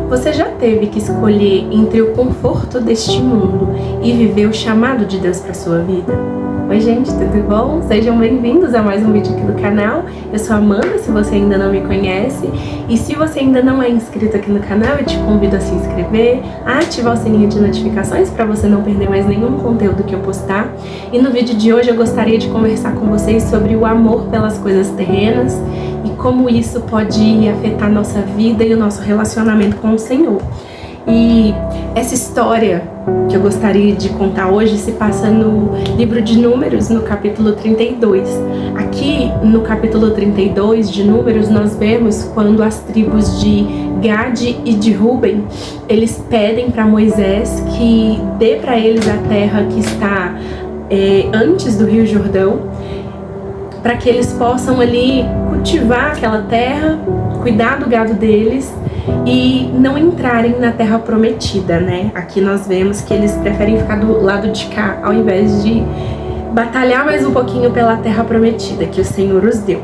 Você já teve que escolher entre o conforto deste mundo e viver o chamado de Deus para sua vida? Oi gente, tudo bom? Sejam bem-vindos a mais um vídeo aqui do canal. Eu sou a Amanda, se você ainda não me conhece. E se você ainda não é inscrito aqui no canal, eu te convido a se inscrever, a ativar o sininho de notificações para você não perder mais nenhum conteúdo que eu postar. E no vídeo de hoje eu gostaria de conversar com vocês sobre o amor pelas coisas terrenas e como isso pode afetar a nossa vida e o nosso relacionamento com o Senhor. E essa história que eu gostaria de contar hoje se passa no livro de Números, no capítulo 32. Aqui no capítulo 32 de Números nós vemos quando as tribos de Gade e de Ruben, eles pedem para Moisés que dê para eles a terra que está antes do Rio Jordão, para que eles possam ali cultivar aquela terra, cuidar do gado deles e não entrarem na terra prometida, né? Aqui nós vemos que eles preferem ficar do lado de cá, ao invés de batalhar mais um pouquinho pela terra prometida que o Senhor os deu.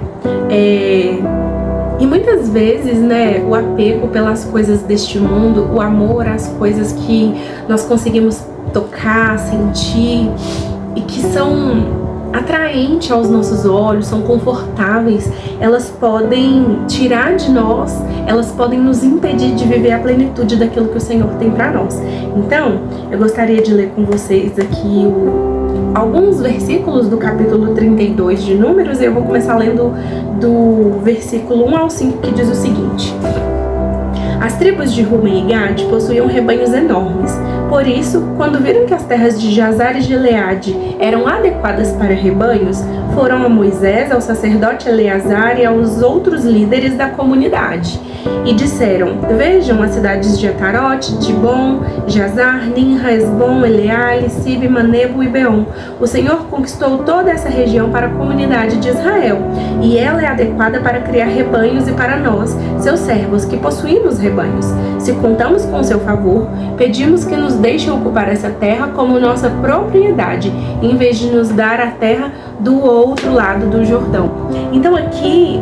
E muitas vezes, né, o apego pelas coisas deste mundo, o amor às coisas que nós conseguimos tocar, sentir e que são atraentes aos nossos olhos, são confortáveis, elas podem tirar de nós, elas podem nos impedir de viver a plenitude daquilo que o Senhor tem para nós. Então, eu gostaria de ler com vocês aqui alguns versículos do capítulo 32 de Números, e eu vou começar lendo do versículo 1 ao 5, que diz o seguinte: As tribos de Ruben e Gade possuíam rebanhos enormes. Por isso, quando viram que as terras de Jazar e Gileade eram adequadas para rebanhos, foram a Moisés, ao sacerdote Eleazar e aos outros líderes da comunidade e disseram: Vejam as cidades de Atarote, Dibon, Jazar, Ninra, Esbom, Eleale, Sibma, Nebo e Beon. O Senhor conquistou toda essa região para a comunidade de Israel, e ela é adequada para criar rebanhos e para nós, seus servos, que possuímos rebanhos. Se contamos com seu favor, pedimos que nos deixem ocupar essa terra como nossa propriedade, em vez de nos dar a terra do outro lado do Jordão. Então aqui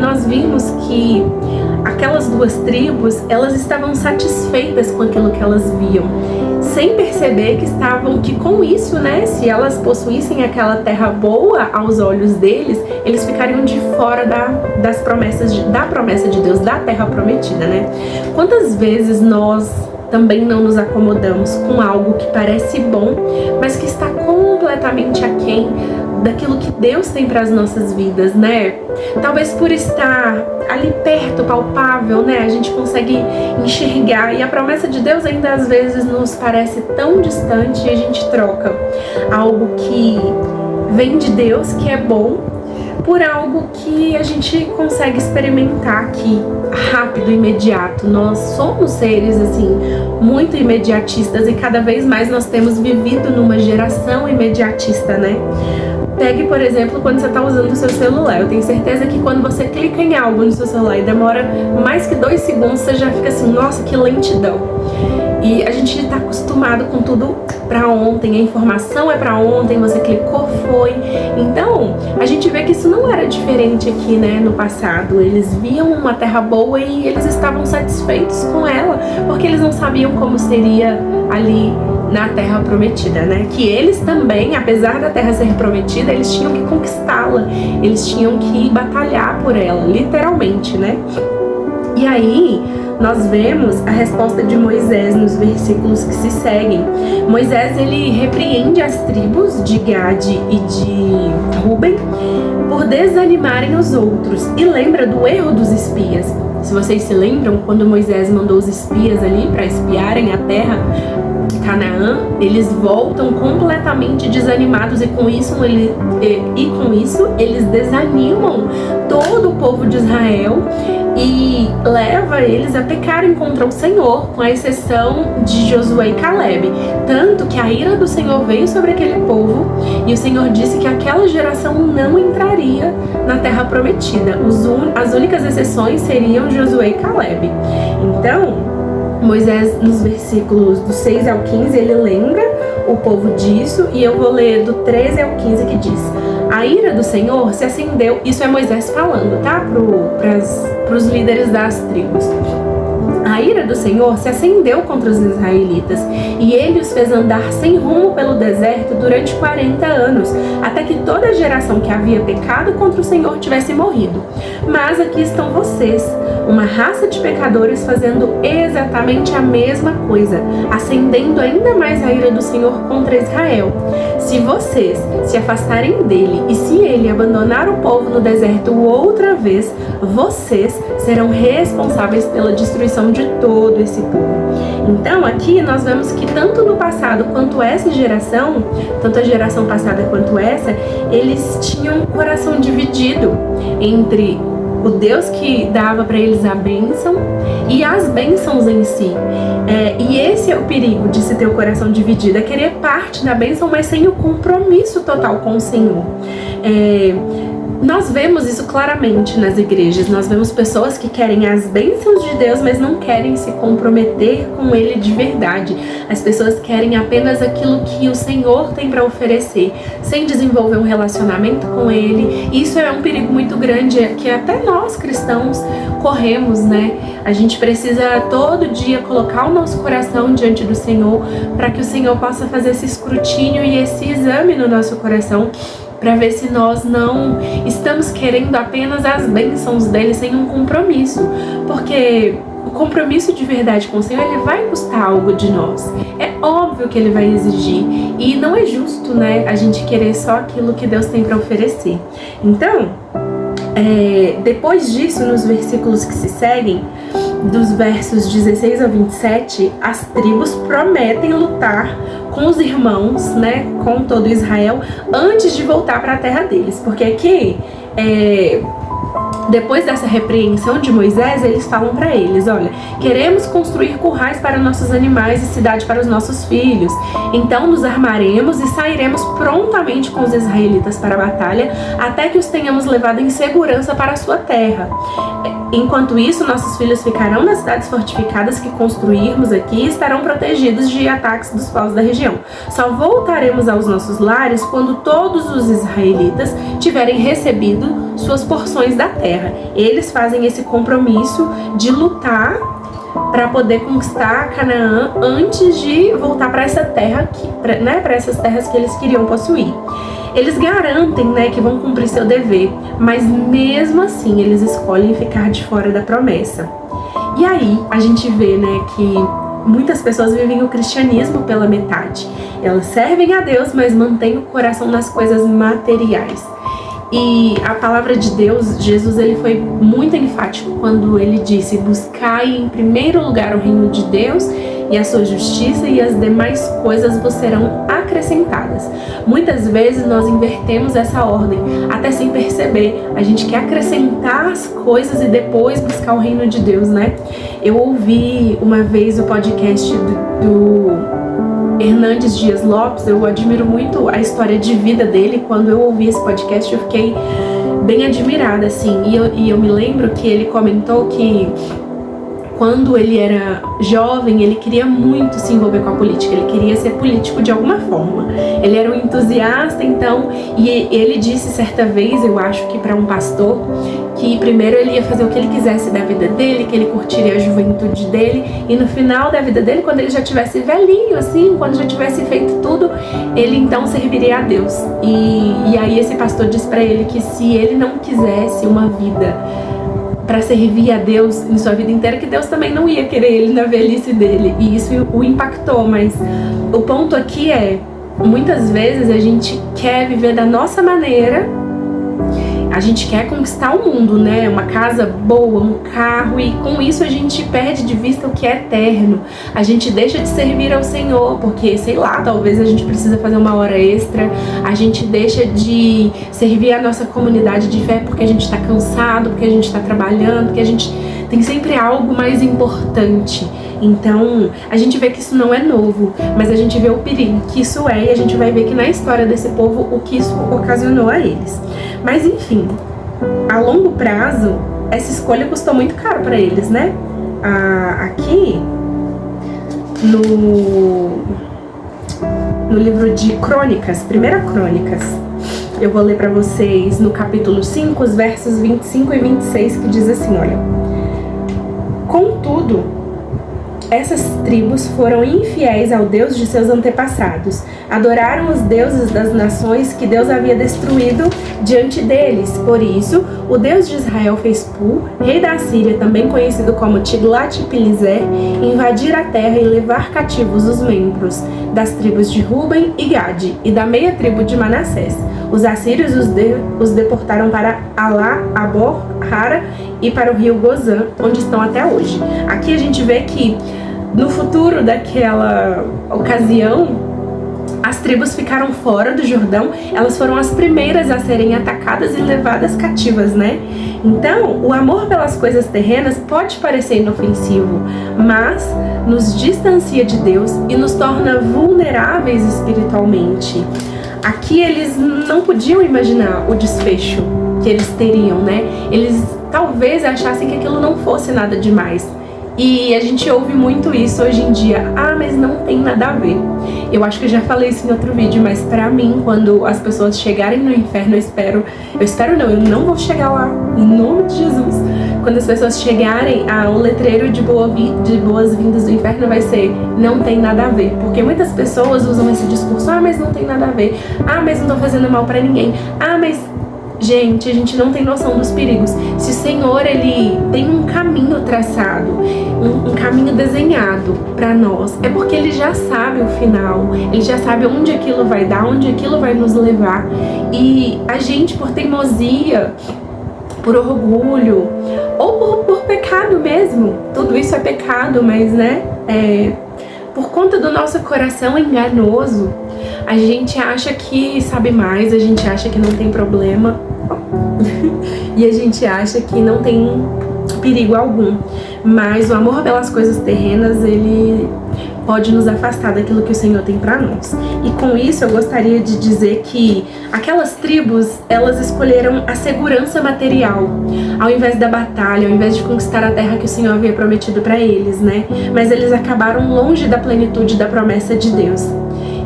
nós vimos que aquelas duas tribos, elas estavam satisfeitas com aquilo que elas viam, sem perceber que com isso, né, se elas possuíssem aquela terra boa aos olhos deles, eles ficariam de fora da promessa de Deus, da terra prometida, né? Quantas vezes nós também não nos acomodamos com algo que parece bom, mas que está completamente aquém daquilo que Deus tem para as nossas vidas, né? Talvez por estar ali perto, palpável, né? A gente consegue enxergar, e a promessa de Deus ainda às vezes nos parece tão distante, e a gente troca algo que vem de Deus, que é bom, por algo que a gente consegue experimentar aqui, rápido, imediato. Nós somos seres, assim, muito imediatistas, e cada vez mais nós temos vivido numa geração imediatista, né? Pegue, por exemplo, quando você está usando o seu celular. Eu tenho certeza que quando você clica em algo no seu celular e demora mais que 2 segundos, você já fica assim, nossa, que lentidão. E a gente está acostumado com tudo para ontem, a informação é para ontem, você clicou, foi. Então, a gente vê que isso não era diferente aqui, né, no passado. Eles viam uma terra boa e eles estavam satisfeitos com ela, porque eles não sabiam como seria ali na terra prometida, né? Que eles também, apesar da terra ser prometida, eles tinham que conquistá-la, eles tinham que batalhar por ela, literalmente, né? E aí nós vemos a resposta de Moisés nos versículos que se seguem. Moisés, ele repreende as tribos de Gade e de Ruben por desanimarem os outros, e lembra do erro dos espias. Se vocês se lembram, quando Moisés mandou os espias ali para espiarem a terra de Canaã, eles voltam completamente desanimados, e com isso eles desanimam todo o povo de Israel e leva eles a pecarem contra o Senhor, com a exceção de Josué e Caleb. Tanto que a ira do Senhor veio sobre aquele povo, e o Senhor disse que aquela geração não entraria na terra prometida. As únicas exceções seriam Josué e Caleb. Então, Moisés, nos versículos do 6 ao 15, ele lembra o povo disso, e eu vou ler do 13 ao 15, que diz: A ira do Senhor se acendeu, isso é Moisés falando, tá? Para os líderes das tribos. A ira ira do Senhor se acendeu contra os israelitas, e ele os fez andar sem rumo pelo deserto durante 40 anos, até que toda a geração que havia pecado contra o Senhor tivesse morrido. Mas aqui estão vocês, uma raça de pecadores, fazendo exatamente a mesma coisa, acendendo ainda mais a ira do Senhor contra Israel. Se vocês se afastarem dele e se ele abandonar o povo no deserto outra vez, vocês serão responsáveis pela destruição de todo esse povo. Então aqui nós vemos que tanto no passado quanto essa geração, tanto a geração passada quanto essa, eles tinham um coração dividido entre o Deus que dava para eles a bênção e as bênçãos em si. E esse é o perigo de se ter o coração dividido, é querer parte da bênção, mas sem o compromisso total com o Senhor. Nós vemos isso claramente nas igrejas. Nós vemos pessoas que querem as bênçãos de Deus, mas não querem se comprometer com Ele de verdade. As pessoas querem apenas aquilo que o Senhor tem para oferecer, sem desenvolver um relacionamento com Ele. Isso é um perigo muito grande, que até nós cristãos corremos, né? A gente precisa todo dia colocar o nosso coração diante do Senhor, para que o Senhor possa fazer esse escrutínio e esse exame no nosso coração, para ver se nós não estamos querendo apenas as bênçãos dele sem um compromisso. Porque o compromisso de verdade com o Senhor, ele vai custar algo de nós. É óbvio que ele vai exigir. E não é justo, né, a gente querer só aquilo que Deus tem para oferecer. Então, depois disso, nos versículos que se seguem, dos versos 16 a 27, as tribos prometem lutar com os irmãos, né, com todo Israel, antes de voltar para a terra deles. Porque aqui, depois dessa repreensão de Moisés, eles falam para eles: olha, queremos construir currais para nossos animais e cidade para os nossos filhos. Então nos armaremos e sairemos prontamente com os israelitas para a batalha, até que os tenhamos levado em segurança para a sua terra. Enquanto isso, nossos filhos ficarão nas cidades fortificadas que construirmos aqui e estarão protegidos de ataques dos povos da região. Só voltaremos aos nossos lares quando todos os israelitas tiverem recebido suas porções da terra. Eles fazem esse compromisso de lutar para poder conquistar Canaã antes de voltar para essa terra, para essas terras que eles queriam possuir. Eles garantem, né, que vão cumprir seu dever, mas mesmo assim eles escolhem ficar de fora da promessa. E aí a gente vê, né, que muitas pessoas vivem o cristianismo pela metade. Elas servem a Deus, mas mantêm o coração nas coisas materiais. E a palavra de Deus, Jesus, ele foi muito enfático quando ele disse: buscai em primeiro lugar o reino de Deus e a sua justiça, e as demais coisas vos serão acrescentadas. Muitas vezes nós invertemos essa ordem, até sem perceber. A gente quer acrescentar as coisas e depois buscar o reino de Deus, né? Eu ouvi uma vez o podcast do Hernandes Dias Lopes. Eu admiro muito a história de vida dele. Quando eu ouvi esse podcast, eu fiquei bem admirada, assim. E eu me lembro que ele comentou que quando ele era jovem, ele queria muito se envolver com a política, ele queria ser político de alguma forma. Ele era um entusiasta, então, e ele disse certa vez, eu acho que para um pastor, que primeiro ele ia fazer o que ele quisesse da vida dele, que ele curtiria a juventude dele, e no final da vida dele, quando ele já tivesse velhinho, assim, quando já tivesse feito tudo, ele então serviria a Deus. E aí esse pastor disse para ele que se ele não quisesse uma vida para servir a Deus em sua vida inteira, que Deus também não ia querer ele na velhice dele. E isso o impactou. Mas o ponto aqui é, muitas vezes a gente quer viver da nossa maneira, a gente quer conquistar o mundo, né? Uma casa boa, um carro, e com isso a gente perde de vista o que é eterno. A gente deixa de servir ao Senhor, porque, sei lá, talvez a gente precisa fazer uma hora extra. A gente deixa de servir a nossa comunidade de fé porque a gente tá cansado, porque a gente tá trabalhando, porque a gente tem sempre algo mais importante. Então, a gente vê que isso não é novo, mas a gente vê o perigo que isso é, e a gente vai ver que na história desse povo, o que isso ocasionou a eles. Mas enfim, a longo prazo, essa escolha custou muito caro para eles, né? Aqui, no livro de Crônicas, 1 Crônicas, eu vou ler para vocês no capítulo 5, os versos 25 e 26, que diz assim, olha: contudo, essas tribos foram infiéis ao Deus de seus antepassados. Adoraram os deuses das nações que Deus havia destruído diante deles. Por isso, o Deus de Israel fez Pu, rei da Síria, também conhecido como Tiglat-Pileser, invadir a terra e levar cativos os membros das tribos de Ruben e Gade e da meia tribo de Manassés. Os assírios os deportaram para Alá, Abor, Hara e para o rio Gozã, onde estão até hoje. Aqui a gente vê que no futuro daquela ocasião, as tribos ficaram fora do Jordão, elas foram as primeiras a serem atacadas e levadas cativas, né? Então, o amor pelas coisas terrenas pode parecer inofensivo, mas nos distancia de Deus e nos torna vulneráveis espiritualmente. Aqui eles não podiam imaginar o desfecho que eles teriam, né? Eles talvez achassem que aquilo não fosse nada demais. E a gente ouve muito isso hoje em dia. Ah, mas não tem nada a ver. Eu acho que eu já falei isso em outro vídeo, mas pra mim, quando as pessoas chegarem no inferno, eu não vou chegar lá, em nome de Jesus. Quando as pessoas chegarem, o letreiro de boas-vindas do inferno vai ser não tem nada a ver. Porque muitas pessoas usam esse discurso, mas não tem nada a ver. Mas não tô fazendo mal pra ninguém. Mas... Gente, a gente não tem noção dos perigos. Se o Senhor, Ele tem um caminho traçado, um caminho desenhado para nós, é porque Ele já sabe o final, Ele já sabe onde aquilo vai dar, onde aquilo vai nos levar. E a gente, por teimosia, por orgulho, ou por pecado mesmo, tudo isso é pecado, mas por conta do nosso coração enganoso, a gente acha que sabe mais, a gente acha que não tem problema e a gente acha que não tem perigo algum. Mas o amor pelas coisas terrenas, ele pode nos afastar daquilo que o Senhor tem para nós. E com isso eu gostaria de dizer que aquelas tribos, elas escolheram a segurança material ao invés da batalha, ao invés de conquistar a terra que o Senhor havia prometido para eles, né? Mas eles acabaram longe da plenitude da promessa de Deus.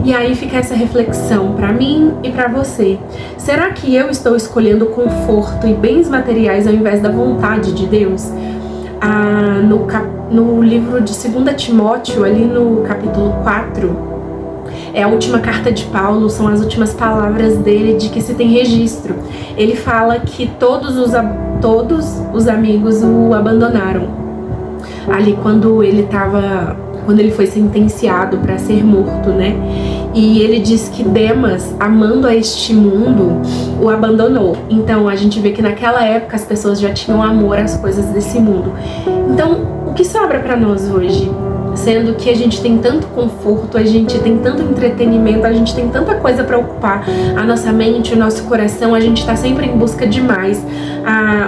E aí fica essa reflexão para mim e para você. Será que eu estou escolhendo conforto e bens materiais ao invés da vontade de Deus? No livro de 2 Timóteo, ali no capítulo 4, é a última carta de Paulo, são as últimas palavras dele de que se tem registro. Ele fala que todos os amigos o abandonaram. Ali quando ele foi sentenciado para ser morto, né? E ele diz que Demas, amando a este mundo, o abandonou. Então a gente vê que naquela época as pessoas já tinham amor às coisas desse mundo. Então, o que sobra para nós hoje? Sendo que a gente tem tanto conforto, a gente tem tanto entretenimento, a gente tem tanta coisa para ocupar a nossa mente, o nosso coração, a gente tá sempre em busca de mais.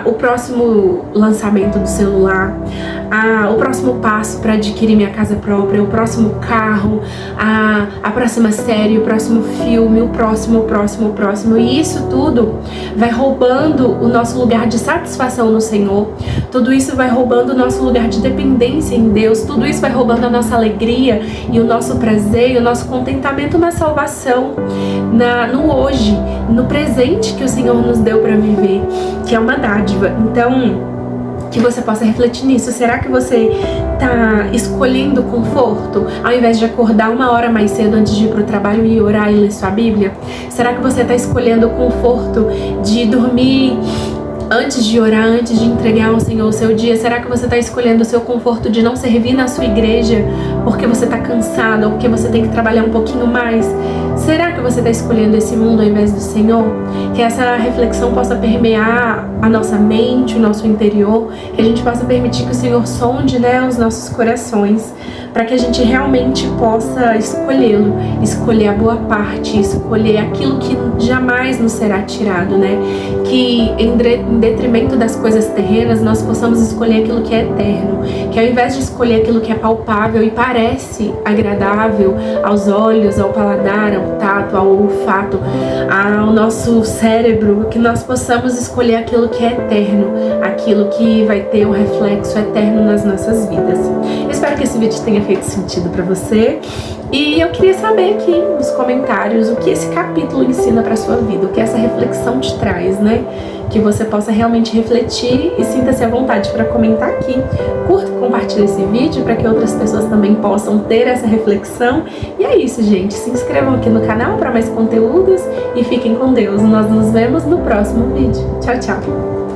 O próximo lançamento do celular, o próximo passo para adquirir minha casa própria, o próximo carro, a próxima série, o próximo filme, o próximo. E isso tudo vai roubando o nosso lugar de satisfação no Senhor. Tudo isso vai roubando o nosso lugar de dependência em Deus. Tudo isso vai roubando a nossa alegria e o nosso prazer e o nosso contentamento na salvação, no hoje, no presente que o Senhor nos deu para viver, que é uma dádiva. Então, que você possa refletir nisso. Será que você tá escolhendo conforto ao invés de acordar 1 hora mais cedo antes de ir pro trabalho e orar e ler sua Bíblia? Será que você tá escolhendo o conforto de dormir antes de orar, antes de entregar ao Senhor o seu dia? Será que você está escolhendo o seu conforto de não servir na sua igreja porque você está cansado ou porque você tem que trabalhar um pouquinho mais? Será que você está escolhendo esse mundo ao invés do Senhor? Que essa reflexão possa permear a nossa mente, o nosso interior, que a gente possa permitir que o Senhor sonde, né, os nossos corações, para que a gente realmente possa escolhê-lo, escolher a boa parte, escolher aquilo que jamais nos será tirado, né? Que em detrimento das coisas terrenas, nós possamos escolher aquilo que é eterno, que ao invés de escolher aquilo que é palpável e parece agradável aos olhos, ao paladar, ao tato, ao olfato, ao nosso cérebro, que nós possamos escolher aquilo que é eterno, aquilo que vai ter um reflexo eterno nas nossas vidas. Eu espero que esse vídeo tenha feito sentido pra você. E eu queria saber aqui nos comentários o que esse capítulo ensina pra sua vida, o que essa reflexão te traz, né? Que você possa realmente refletir e sinta-se à vontade para comentar aqui. Curta e compartilhe esse vídeo para que outras pessoas também possam ter essa reflexão. E é isso, gente. Se inscrevam aqui no canal para mais conteúdos e fiquem com Deus. Nós nos vemos no próximo vídeo. Tchau, tchau!